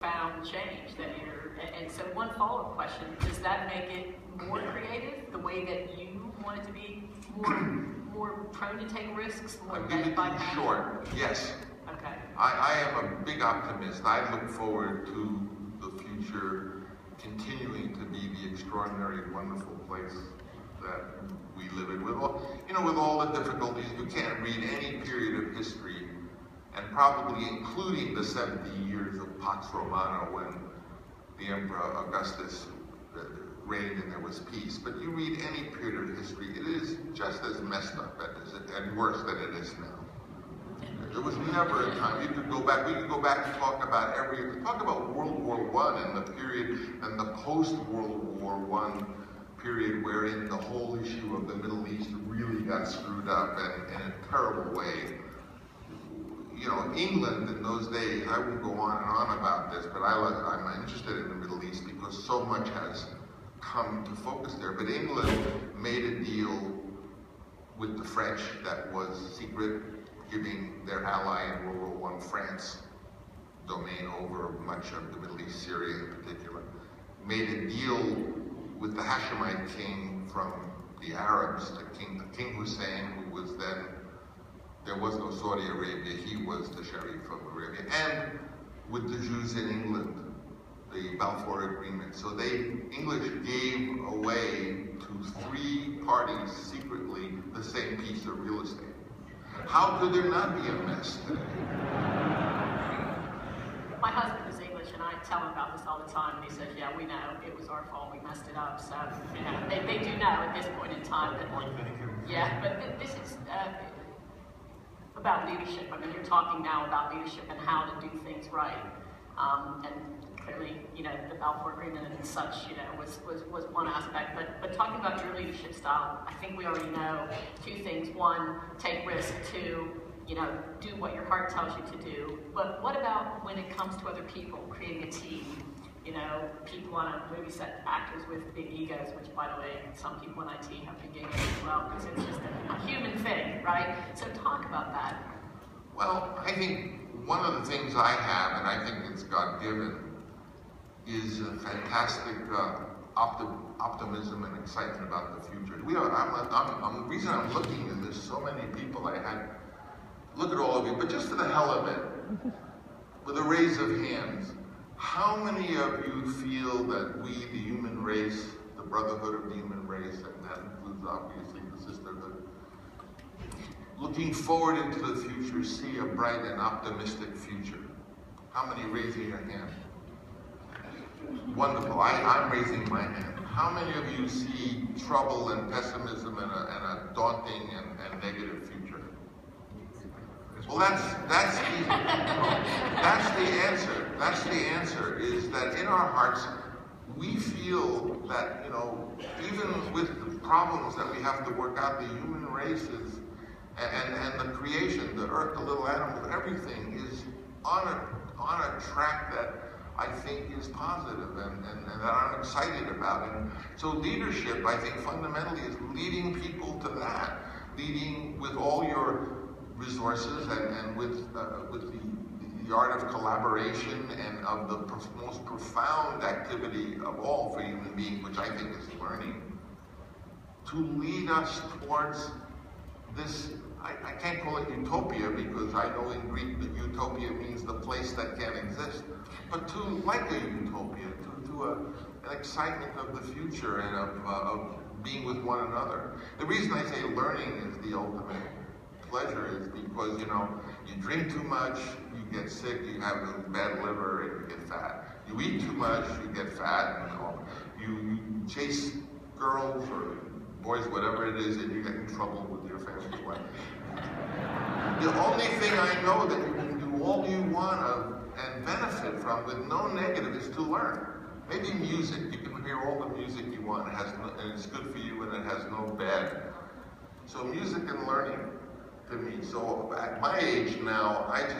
profound change that and so one follow-up question, does that make it more creative, the way that you want it to be more prone to take risks, more led by passion? Short, yes. Okay. I am a big optimist. I look forward to the future continuing to be the extraordinary, wonderful place that we live in. With all the difficulties, we can't read any period of history, and probably including the 70 years of Pax Romana when the Emperor Augustus reigned and there was peace. But you read any period of history, it is just as messed up and worse than it is now. There was never a time we could go back and talk about World War I and the period and the post-World War I period wherein the whole issue of the Middle East really got screwed up and in a terrible way. England in those days, I won't go on and on about this, but I'm interested in the Middle East because so much has come to focus there. But England made a deal with the French that was secret, giving their ally in World War I, France, domain over much of the Middle East, Syria in particular. Made a deal with the Hashemite king from the Arabs, King Hussein, who was then, there was no Saudi Arabia, he was the Sharif of Arabia, and with the Jews in England, the Balfour Agreement. So English gave away to 3 parties secretly the same piece of real estate. How could there not be a mess today? My husband is English, and I tell him about this all the time, and he says, yeah, we know, it was our fault, we messed it up. So, they do know at this point in time. Yeah, but this is about leadership. I mean, you're talking now about leadership and how to do things right. And clearly, the Balfour Agreement and such, was one aspect. But talking about your leadership style, I think we already know 2 things. 1, take risk. 2, do what your heart tells you to do. But what about when it comes to other people, creating a team? People on a movie set, actors with big egos, which, by the way, some people in IT have big egos as well, because it's just a human thing, right? So talk about that. Well, I think one of the things I have, and I think it's God-given, is a fantastic optimism and excitement about the future. The reason I'm looking is there's so many people I had look at all of you, but just for the hell of it, with a raise of hands, how many of you feel that we, the human race, the brotherhood of the human race, and that includes obviously the sisterhood, looking forward into the future, see a bright and optimistic future? How many raising your hand? Wonderful. I'm raising my hand. How many of you see trouble and pessimism and a daunting and negative future? Well, that's the answer. That's the answer, is that in our hearts, we feel that, even with the problems that we have to work out, the human race is, and the creation, the earth, the little animals, everything is on a track that I think is positive and that I'm excited about. And so leadership, I think, fundamentally is leading people to that, leading with all your resources and with the art of collaboration and of the most profound activity of all for human beings, which I think is learning, to lead us towards this. I can't call it utopia because I know in Greek that utopia means the place that can exist, but to like a utopia, to an excitement of the future and of being with one another. The reason I say learning is the ultimate pleasure is because, you drink too much, you get sick, you have a bad liver, and you get fat. You eat too much, you get fat, you chase girls or boys, whatever it is, and you get in trouble with your family life. The only thing I know that you can do all you want of and benefit from with no negative is to learn. Maybe music, you can hear all the music you want, and it's good for you and it has no bad. So music and learning to me. So at my age now, I've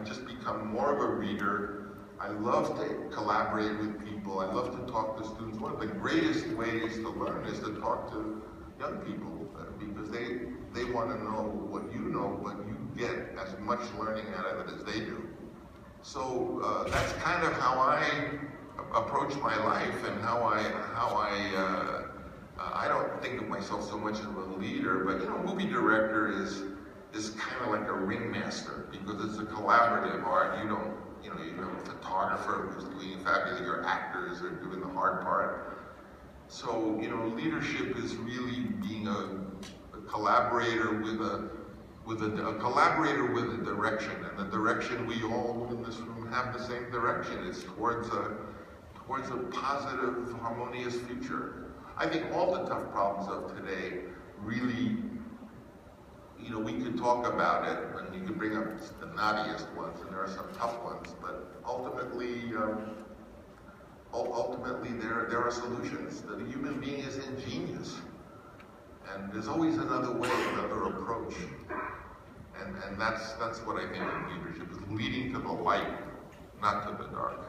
just become more of a reader. I love to collaborate with people. I love to talk to students. One of the greatest ways to learn is to talk to young people because they want to know what you know, but you get as much learning out of it as they do. So that's kind of how I approach my life, and how I don't think of myself so much as a leader, but movie director is kind of like a ringmaster, because it's a collaborative art. You have a photographer who's doing fabulous, your actors are doing the hard part. So, leadership is really being a collaborator with a collaborator with a direction, and the direction we all in this room have the same direction. It's towards a positive, harmonious future. I think all the tough problems of today really, we could talk about it, and you could bring up the naughtiest ones, and there are some tough ones, but ultimately there are solutions. The human being is ingenious, and there's always another way, another approach, and that's what I think of leadership, is leading to the light, not to the dark.